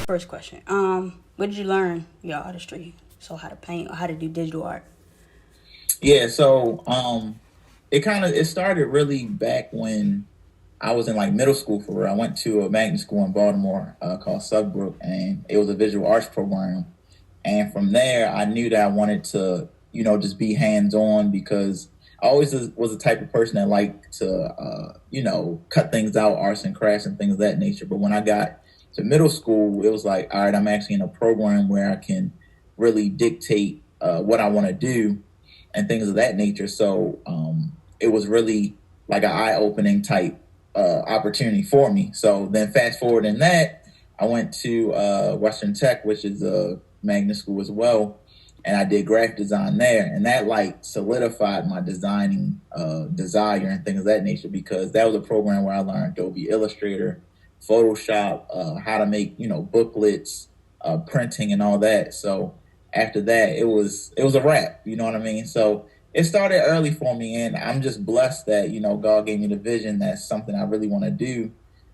First question. Where did you learn your artistry? So how to paint or how to do digital art? Yeah, so it started really back when I was in like middle school for real. I went to a magnet school in Baltimore called Sudbrook, and it was a visual arts program. And from there, I knew that I wanted to, just be hands on because I always was the type of person that liked to, cut things out, arts and crafts and things of that nature. But when I got to middle school, it was like, all right, I'm actually in a program where I can really dictate what I want to do and things of that nature. So it was really like an eye opening type opportunity for me. So then fast forward in that, I went to Western Tech, which is a magnet school as well, and I did graphic design there, and that like solidified my designing desire and things of that nature because that was a program where I learned Adobe Illustrator, Photoshop, how to make booklets, printing, and all that. So after that, it was a wrap. You know what I mean? So it started early for me, and I'm just blessed that God gave me the vision. That's something I really want to do,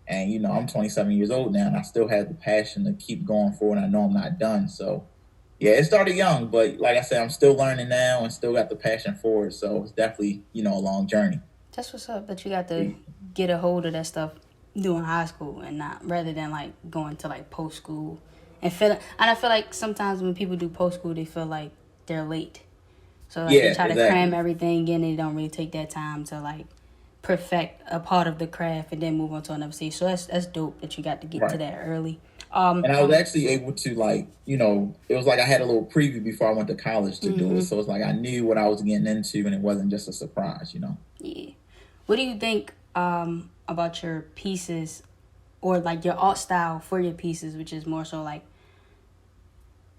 and I'm 27 years old now, and I still have the passion to keep going forward. And I know I'm not done. So yeah, it started young, but like I said, I'm still learning now and still got the passion for it. So it's definitely a long journey. That's what's up. That you got to get a hold of that stuff during high school and not rather than like going to like post school and feel. And I feel like sometimes when people do post school, they feel like they're late. So like they Yeah, try to cram exactly. everything in, and they don't really take that time to like perfect a part of the craft and then move on to another stage. So that's dope that you got to get to Right. that early. And I was actually able to like, it was like I had a little preview before I went to college to do it. Mm-hmm. So it's like I knew what I was getting into and it wasn't just a surprise. Yeah. What do you think about your pieces or like your art style for your pieces, which is more so like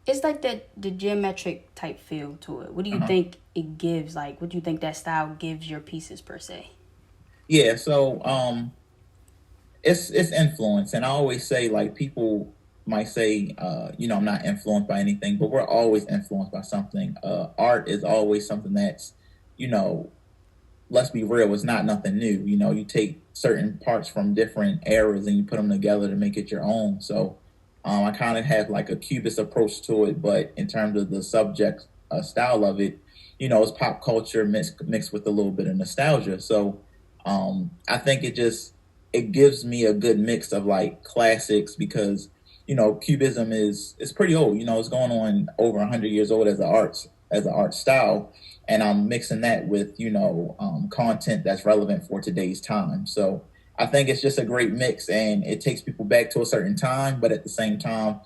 it's like the geometric type feel to it. What do you Uh-huh. think it gives? Like, what do you think that style gives your pieces per se? Yeah, so it's influence, and I always say like people might say I'm not influenced by anything, but we're always influenced by something. Art is always something that's you know let's be real, it's not nothing new. You take certain parts from different eras and you put them together to make it your own. So I kind of have like a cubist approach to it, but in terms of the subject style of it, it's pop culture mixed with a little bit of nostalgia. So I think it gives me a good mix of like classics because cubism is pretty old. It's going on over 100 years old as an art style, and I'm mixing that with content that's relevant for today's time. So I think it's just a great mix, and it takes people back to a certain time, but at the same time,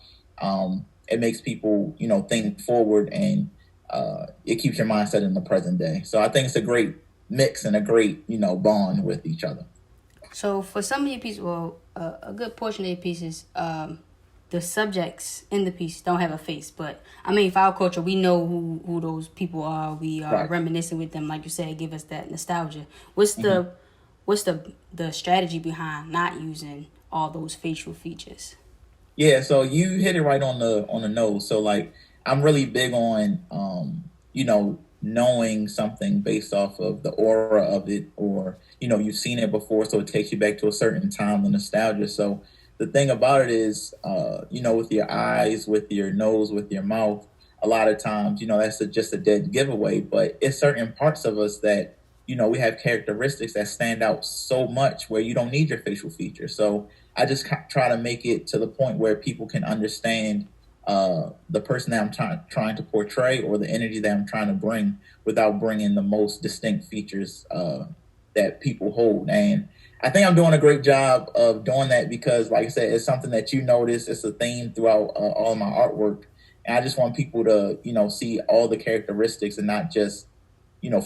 it makes people think forward, and it keeps your mindset in the present day. So I think it's a great mix and a great bond with each other. So for some of your pieces, well, a good portion of your pieces, the subjects in the piece don't have a face. But I mean, for our culture, we know who those people are. We are Right. reminiscing with them, like you said, give us that nostalgia. What's Mhm. the strategy behind not using all those facial features? Yeah, so you hit it right on the nose. So like I'm really big on knowing something based off of the aura of it, or you've seen it before, so it takes you back to a certain time, the nostalgia. So the thing about it is with your eyes, with your nose, with your mouth, a lot of times that's just a dead giveaway, but it's certain parts of us that we have characteristics that stand out so much where you don't need your facial features. So I just try to make it to the point where people can understand the person that I'm trying to portray, or the energy that I'm trying to bring, without bringing the most distinct features that people hold. And I think I'm doing a great job of doing that because, like I said, it's something that you notice. It's a theme throughout all of my artwork. And I just want people to, see all the characteristics and not just,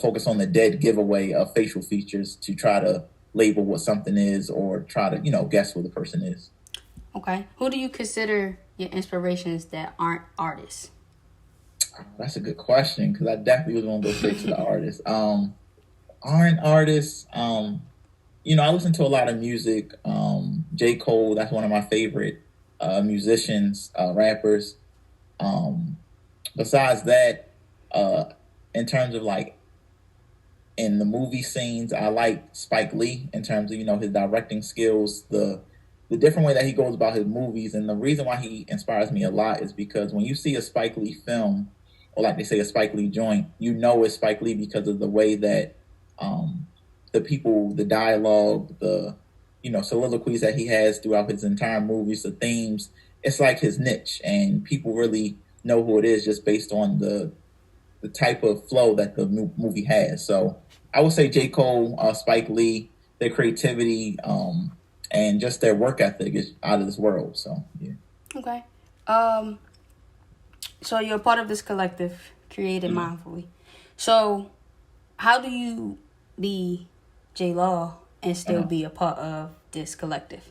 focus on the dead giveaway of facial features to try to label what something is or try to, guess what the person is. Okay, who do you consider your inspirations that aren't artists? That's a good question because I definitely was going to go straight to the artist. Aren't artists? I listen to a lot of music. J. Cole, that's one of my favorite musicians, rappers. Um, Besides that, uh, in terms of like in the movie scenes, I like Spike Lee in terms of his directing skills, the the different way that he goes about his movies. And the reason why he inspires me a lot is because when you see a Spike Lee film, or like they say, a Spike Lee joint, you know it's Spike Lee because of the way that um, the people, the dialogue, the soliloquies that he has throughout his entire movies, the themes. It's like his niche, and people really know who it is just based on the type of flow that the movie has. So I would say J. Cole, Spike Lee, their creativity, and just their work ethic is out of this world. So yeah. Okay. So you're a part of this collective, Created Mindfully. So how do you be Jlaw and still be a part of this collective?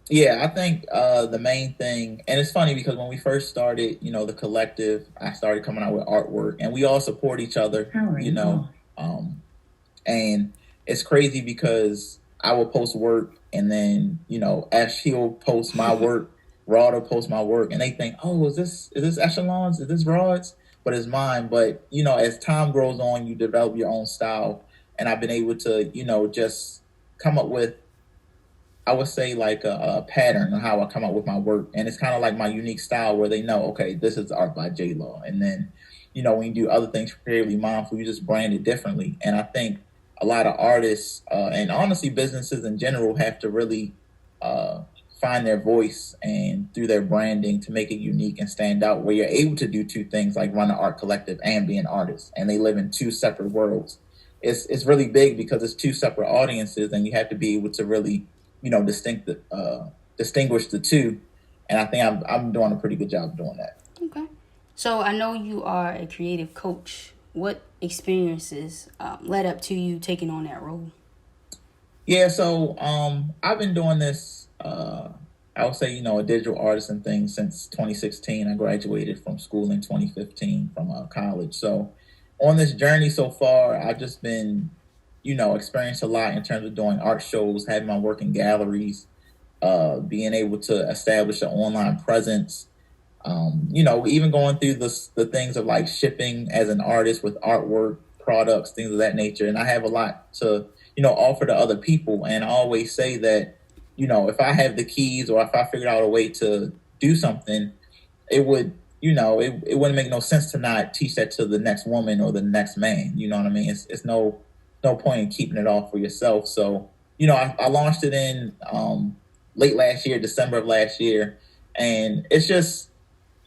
Yeah, I think the main thing, and it's funny because when we first started, the collective, I started coming out with artwork, and we all support each other, and it's crazy because I will post work, and then Ash, he'll post my work, Rod will post my work, and they think, oh, is this Echelons, is this Rod's? But it's mine. But as time grows on, you develop your own style, and I've been able to just come up with, I would say, like a pattern of how I come up with my work. And it's kind of like my unique style where they know, okay, this is art by Jlaw. And then, when you do other things creatively mindful, you just brand it differently. And I think a lot of artists and honestly businesses in general have to really find their voice and through their branding to make it unique and stand out, where you're able to do two things like run an art collective and be an artist. And they live in two separate worlds. It's really big because it's two separate audiences, and you have to be able to really distinguish the two, and I think I'm doing a pretty good job of doing that. Okay, so I know you are a creative coach. What experiences led up to you taking on that role? Yeah, so I've been doing this. I would say a digital artist and things since 2016. I graduated from school in 2015 from college. So on this journey so far, I've just been experienced a lot in terms of doing art shows, having my work in galleries, being able to establish an online presence, even going through the things of like shipping as an artist with artwork, products, things of that nature. And I have a lot to, offer to other people. And I always say that, if I have the keys or if I figured out a way to do something, it would, it wouldn't make no sense to not teach that to the next woman or the next man. You know what I mean? It's no point in keeping it all for yourself. So, I launched it in late last year, December of last year. And it's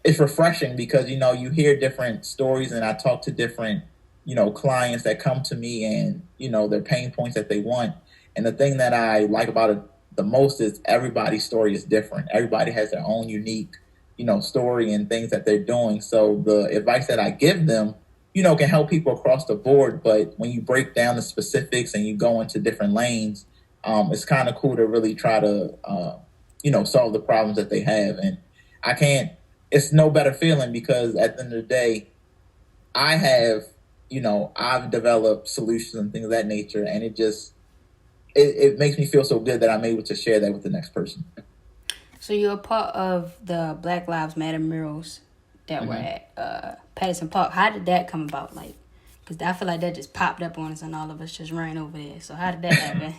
refreshing because, you hear different stories, and I talk to different, clients that come to me and, their pain points that they want. And the thing that I like about it the most is everybody's story is different. Everybody has their own unique, story and things that they're doing. So the advice that I give them, can help people across the board. But when you break down the specifics and you go into different lanes, it's kind of cool to really try to, solve the problems that they have. And it's no better feeling because at the end of the day, I've developed solutions and things of that nature. And it makes me feel so good that I'm able to share that with the next person. So you're a part of the Black Lives Matter murals that were at Patterson Park. How did that come about? Like, because I feel like that just popped up on us and all of us just ran over there. So how did that happen?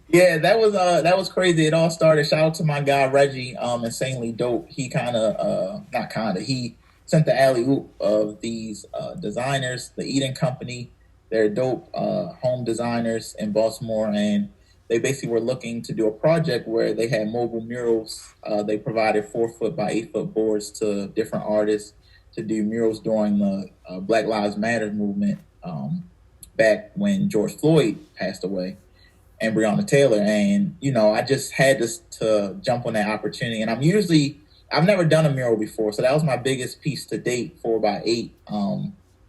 Yeah, that was crazy. It all started. Shout out to my guy Reggie, insanely dope. He he sent the alley oop of these designers, the Eden Company. They're dope home designers in Baltimore, and they basically were looking to do a project where they had mobile murals. They provided 4-foot by 8-foot boards to different artists to do murals during the Black Lives Matter movement back when George Floyd passed away and Breonna Taylor. And, I just had to jump on that opportunity. And I've never done a mural before. So that was my biggest piece to date, 4x8.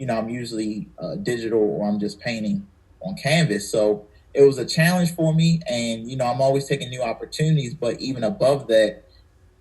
I'm usually digital or I'm just painting on canvas. So it was a challenge for me. And, I'm always taking new opportunities. But even above that,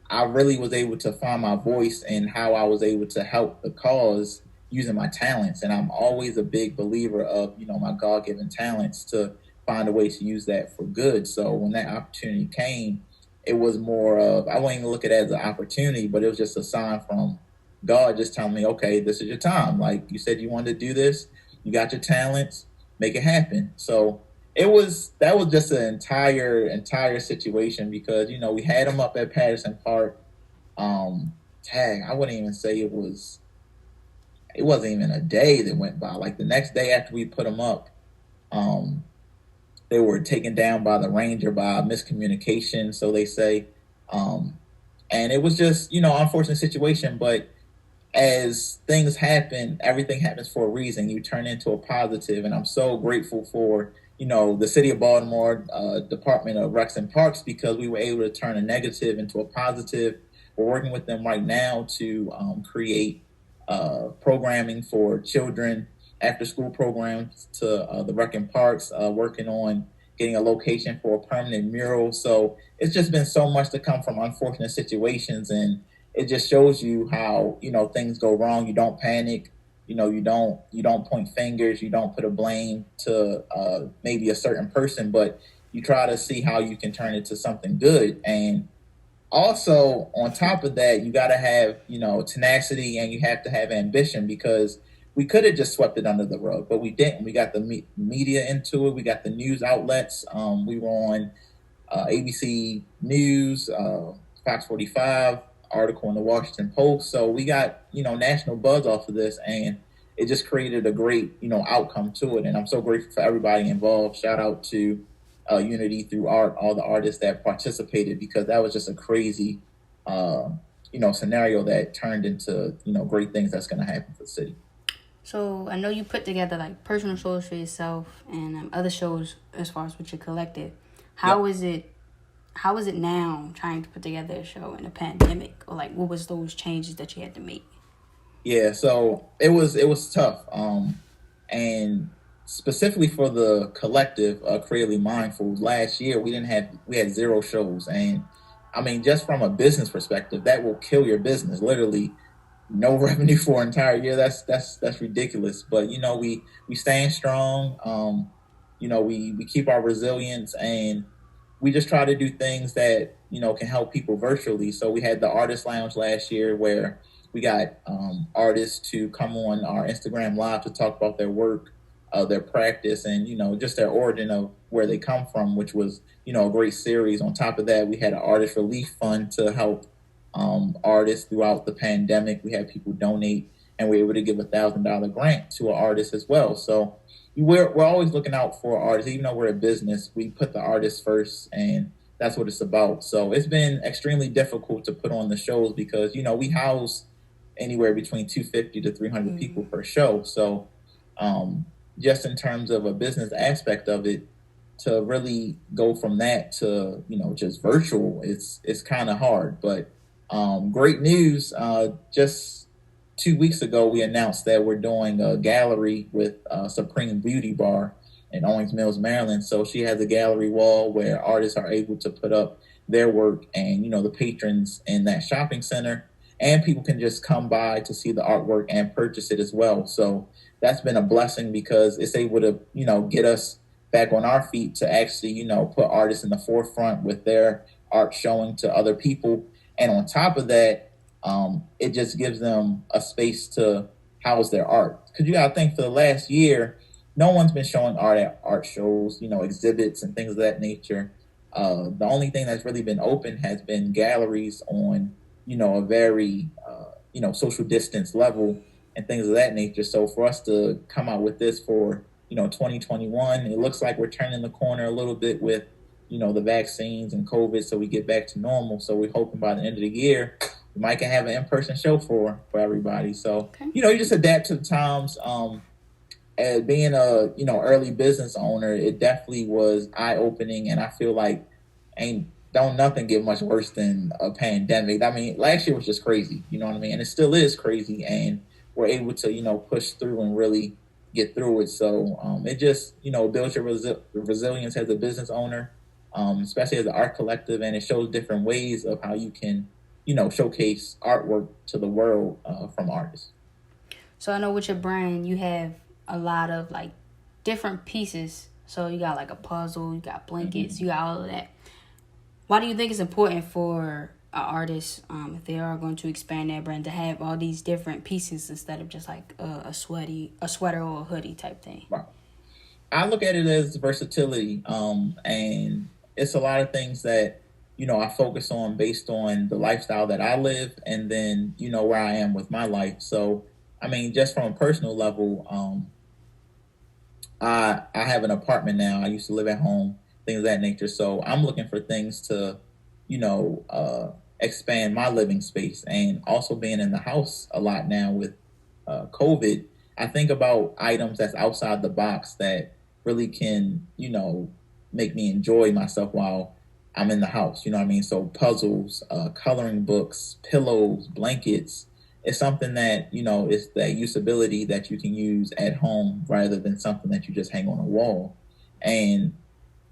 I really was able to find my voice and how I was able to help the cause using my talents. And I'm always a big believer of, my God-given talents to find a way to use that for good. So when that opportunity came, it was more of, I wouldn't even look at it as an opportunity, but it was just a sign from God just telling me, okay, this is your time. Like you said, you wanted to do this. You got your talents, make it happen. So that was just an entire situation because we had them up at Patterson Park. Tag, I wouldn't even say it wasn't even a day that went by. Like the next day after we put them up, um, they were taken down by the ranger by miscommunication, so they say. Um, and it was just unfortunate situation, but as things happen, everything happens for a reason. You turn into a positive, and I'm so grateful for the city of Baltimore Department of Recs and Parks because we were able to turn a negative into a positive. We're working with them right now to create programming for children, after school programs to the Rec and Parks, working on getting a location for a permanent mural. So it's just been so much to come from unfortunate situations, and it just shows you how things go wrong. You don't panic. You don't point fingers. You don't put a blame to maybe a certain person, but you try to see how you can turn it to something good. And also on top of that, you got to have tenacity, and you have to have ambition because we could have just swept it under the rug, but we didn't. We got the media into it. We got the news outlets. We were on ABC News, Fox 45, article in the Washington Post. So we got national buzz off of this, and it just created a great outcome to it. And I'm so grateful for everybody involved. Shout out to Unity Through Art, all the artists that participated, because that was just a crazy scenario that turned into great things that's going to happen for the city. So I know you put together like personal shows for yourself and other shows as far as with your collective. How is it? How is it now trying to put together a show in a pandemic, or like what was those changes that you had to make? Yeah, so it was tough, and specifically for the collective, Creatively Mindful. Last year we had zero shows, and I mean just from a business perspective, that will kill your business. Literally, no revenue for an entire year. That's ridiculous. But we stand strong. We keep our resilience, and we just try to do things that can help people virtually. So we had the artist lounge last year where we got artists to come on our Instagram live to talk about their work, their practice, and just their origin of where they come from, which was a great series. On top of that, we had an artist relief fund to help artists throughout the pandemic. We had people donate, and we were able to give $1,000 grant to an artist as well. So we're always looking out for artists, even though we're a business. We put the artists first, and that's what it's about. So it's been extremely difficult to put on the shows because we house anywhere between 250 to 300 people per show. So just in terms of a business aspect of it, to really go from that to just virtual, it's kind of hard. But great news! Just 2 weeks ago, we announced that we're doing a gallery with Supreme Beauty Bar in Owings Mills, Maryland. So she has a gallery wall where artists are able to put up their work, and the patrons in that shopping center and people can just come by to see the artwork and purchase it as well. So that's been a blessing because it's able to get us back on our feet to actually put artists in the forefront with their art showing to other people. And on top of that, it just gives them a space to house their art. Because you got to think, for the last year, no one's been showing art at art shows, exhibits and things of that nature. The only thing that's really been open has been galleries on, a very, social distance level and things of that nature. So for us to come out with this for, 2021, it looks like we're turning the corner a little bit with, the vaccines and COVID, so we get back to normal. So we're hoping by the end of the year, we might can have an in-person show for everybody. So, Okay. You just adapt to the times. As being a, early business owner, it definitely was eye-opening, and I feel like don't nothing get much worse than a pandemic. I mean, last year was just crazy, you know what I mean? And it still is crazy, and we're able to, push through and really get through it. So it just, builds your resilience as a business owner, especially as an art collective, and it shows different ways of how you can, showcase artwork to the world from artists. So I know with your brand, you have a lot of like different pieces. So you got like a puzzle, you got blankets, you got all of that. Why do you think it's important for an artist, if they are going to expand their brand, to have all these different pieces instead of just like a sweater or a hoodie type thing? Right. I look at it as versatility, and it's a lot of things that I focus on based on the lifestyle that I live, and then where I am with my life. So, I mean, just from a personal level, I have an apartment now. I used to live at home, things of that nature. So I'm looking for things to, you know, uh, expand my living space, and also being in the house a lot now with COVID. I think about items that's outside the box that really can, make me enjoy myself while I'm in the house. You know what I mean? So puzzles, coloring books, pillows, blankets. It's something that is that usability that you can use at home rather than something that you just hang on a wall. And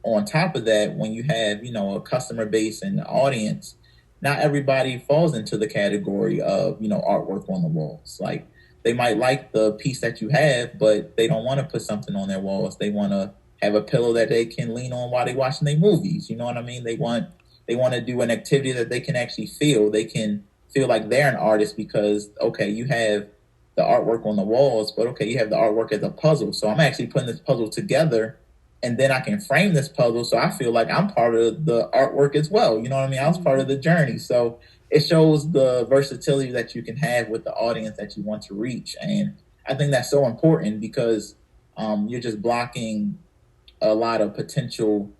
on top of that, when you have a customer base and audience, not everybody falls into the category of artwork on the walls. Like, they might like the piece that you have, but they don't want to put something on their walls. They want to have a pillow that they can lean on while they watching their movies. You know what I mean? They want to do an activity that they can actually feel. They can feel like they're an artist because, okay, you have the artwork on the walls, but okay, you have the artwork as a puzzle. So I'm actually putting this puzzle together, and then I can frame this puzzle so I feel like I'm part of the artwork as well. You know what I mean? I was part of the journey. So it shows the versatility that you can have with the audience that you want to reach. And I think that's so important because you're just blocking a lot of potential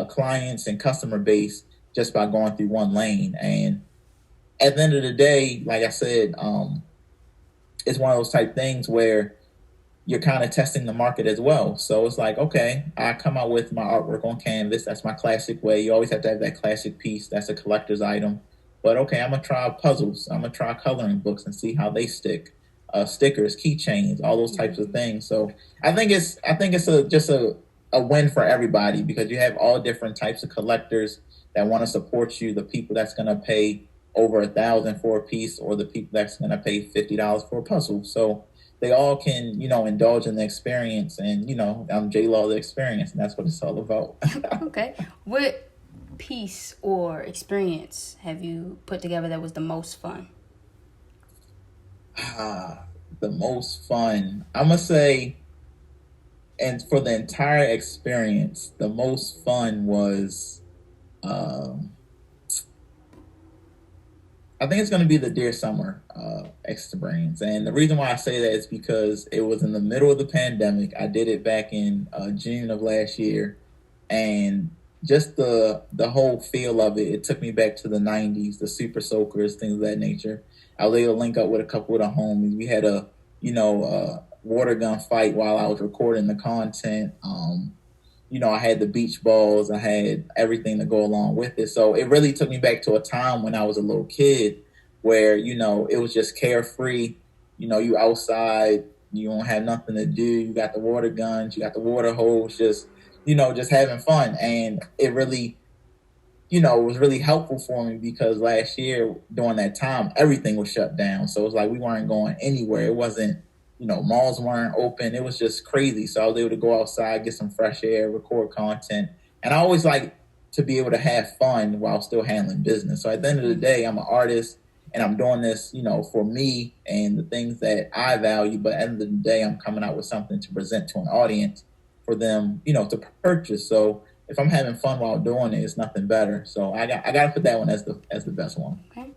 clients and customer base just by going through one lane. And at the end of the day, like I said, it's one of those type things where you're kind of testing the market as well. So it's like, okay, I come out with my artwork on canvas. That's my classic way. You always have to have that classic piece. That's a collector's item. But okay, I'm gonna try puzzles. I'm gonna try coloring books and see how they stick. Stickers, keychains, all those types of things. So I think it's a win for everybody because you have all different types of collectors that want to support you. The people that's gonna pay over 1,000 for a piece, or the people that's gonna pay $50 for a puzzle. So they all can, indulge in the experience. And, I'm Jlaw the experience, and that's what it's all about. Okay. What piece or experience have you put together that was the most fun? The most fun, I'm going to say, and for the entire experience, the most fun was, um, I think it's going to be the Dear Summer experience. And the reason why I say that is because it was in the middle of the pandemic. I did it back in June of last year. And just the whole feel of it took me back to the 90s, the Super Soakers, things of that nature. I was able to link up with a couple of the homies. We had a, water gun fight while I was recording the content. I had the beach balls, I had everything to go along with it. So it really took me back to a time when I was a little kid where, it was just carefree. You outside, you don't have nothing to do. You got the water guns, you got the water hose, just having fun. And it really, was really helpful for me because last year during that time, everything was shut down. So it was like we weren't going anywhere. It wasn't, malls weren't open. It was just crazy. So I was able to go outside, get some fresh air, record content. And I always like to be able to have fun while still handling business. So at the end of the day, I'm an artist and I'm doing this, for me and the things that I value. But at the end of the day, I'm coming out with something to present to an audience for them, to purchase. So if I'm having fun while doing it, it's nothing better. So I got to put that one as the best one. Okay.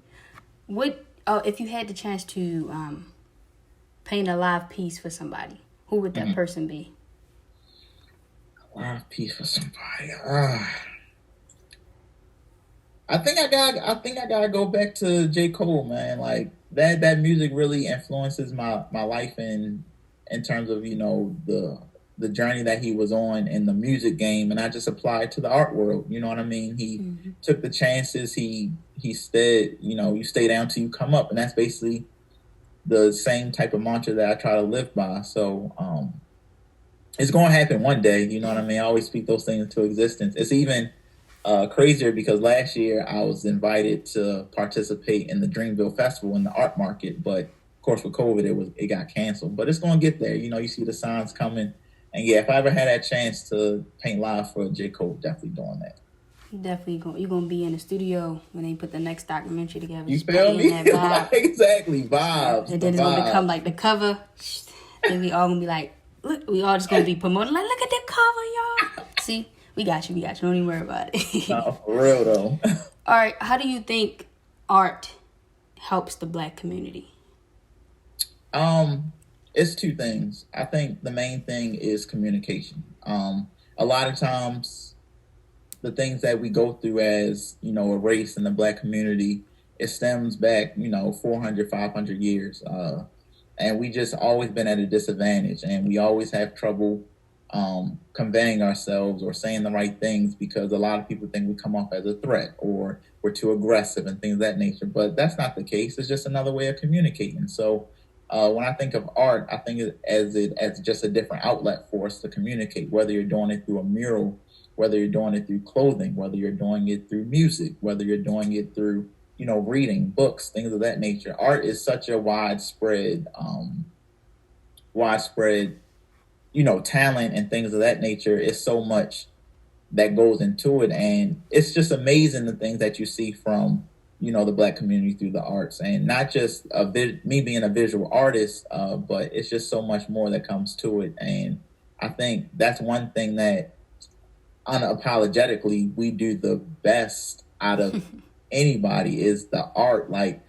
What if you had the chance to paint a live piece for somebody? Who would that person be? A live piece for somebody. I think I gotta go back to J. Cole, man. Like that music really influences my life in terms of the journey that he was on in the music game, and I just applied to the art world. You know what I mean? He took the chances. He said, you stay down till you come up, and that's basically the same type of mantra that I try to live by. So it's going to happen one day. You know what I mean? I always speak those things into existence. It's even crazier because last year I was invited to participate in the Dreamville Festival in the art market, but of course with COVID it got canceled. But it's going to get there. You see the signs coming. And yeah, if I ever had that chance to paint live for J. Cole, definitely doing that. You're gonna be in the studio when they put the next documentary together. You feel me? Exactly, vibes. And then it's gonna become like the cover. Then we all gonna be like look, we all just gonna be promoting like, look at that cover, y'all. See, we got you. Don't even worry about it. No, for real though. All right, how do you think art helps the Black community? It's two things. I think the main thing is communication. A lot of times, the things that we go through as, a race in the Black community, it stems back, 400, 500 years. And we just always been at a disadvantage, and we always have trouble conveying ourselves or saying the right things because a lot of people think we come off as a threat or we're too aggressive and things of that nature. But that's not the case. It's just another way of communicating. So when I think of art, I think as just a different outlet for us to communicate, whether you're doing it through a mural, whether you're doing it through clothing, whether you're doing it through music, whether you're doing it through, reading books, things of that nature. Art is such a widespread, talent and things of that nature. It's so much that goes into it. And it's just amazing the things that you see from, the Black community through the arts, and not just me being a visual artist, but it's just so much more that comes to it. And I think that's one thing that unapologetically we do the best out of anybody is the art. Like,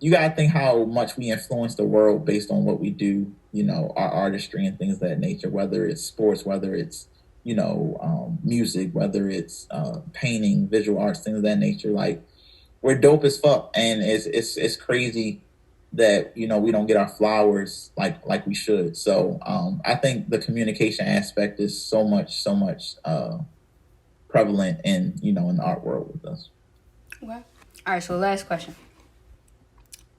you got to think how much we influence the world based on what we do, our artistry and things of that nature, whether it's sports, whether it's, music, whether it's painting, visual arts, things of that nature. Like, we're dope as fuck, and it's crazy that we don't get our flowers like we should. So I think the communication aspect is so much prevalent in in the art world with us. Okay. All right. So last question: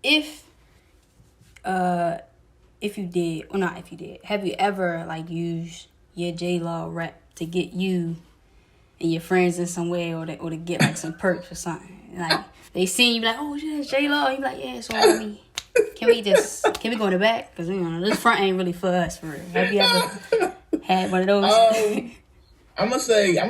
If you did, or not if you did, have you ever used your Jlaw rep to get you and your friends in some way, or to get some perks or something? Like, they see you like, oh yeah, Jlaw. You be like, yeah. So can we go in the back? Because this front ain't really for us. For real. Have you ever had one of those? I'm gonna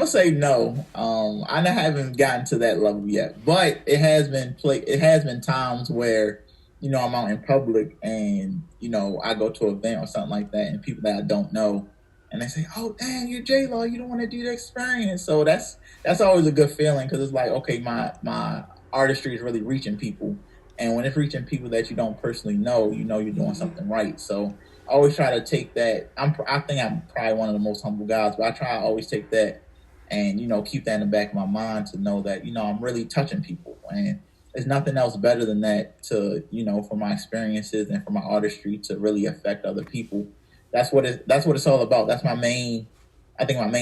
say no. I haven't gotten to that level yet, but it has been times where I'm out in public and I go to an event or something like that, and people that I don't know, and they say, "Oh, dang, you're Jlaw. You don't want to do the experience." So that's always a good feeling, because it's like, okay, my artistry is really reaching people, and when it's reaching people that you don't personally know, you're doing something right. So I always try to take that. I think I'm probably one of the most humble guys, but I try to always take that and keep that in the back of my mind to know that I'm really touching people, and there's nothing else better than that to for my experiences and for my artistry to really affect other people. That's what it's all about. That's my main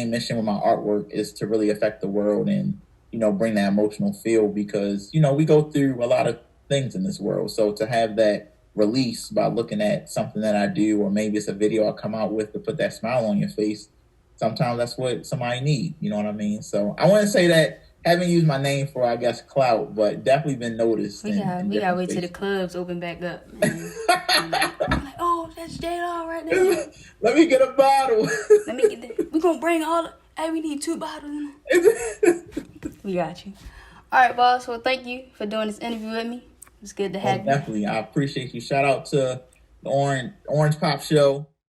mission with my artwork is to really affect the world and bring that emotional feel, because we go through a lot of things in this world. So to have that release by looking at something that I do, or maybe it's a video I come out with to put that smile on your face, sometimes that's what somebody needs. You know what I mean? So I wouldn't say that haven't used my name for, I guess, clout, but definitely been noticed. We gotta wait till the clubs open back up. Like, oh, that's Jlaw right there. Let me get a bottle. Let me get that. We're gonna bring hey, we need 2 bottles. We got you. All right, boss. Well, thank you for doing this interview with me. It's good to have you. Definitely. I appreciate you. Shout out to the Orange Pop Show.